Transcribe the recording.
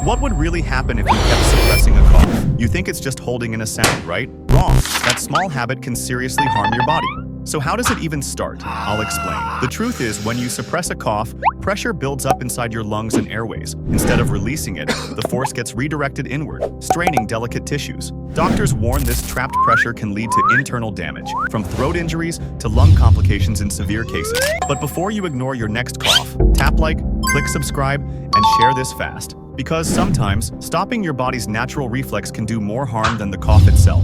What would really happen if you kept suppressing a cough? You think it's just holding in a sound, right? Wrong. That small habit can seriously harm your body. So how does it even start? I'll explain. The truth is, when you suppress a cough, pressure builds up inside your lungs and airways. Instead of releasing it, the force gets redirected inward, straining delicate tissues. Doctors warn this trapped pressure can lead to internal damage, from throat injuries to lung complications in severe cases. But before you ignore your next cough, tap like, click subscribe, and share this fast. Because sometimes, stopping your body's natural reflex can do more harm than the cough itself.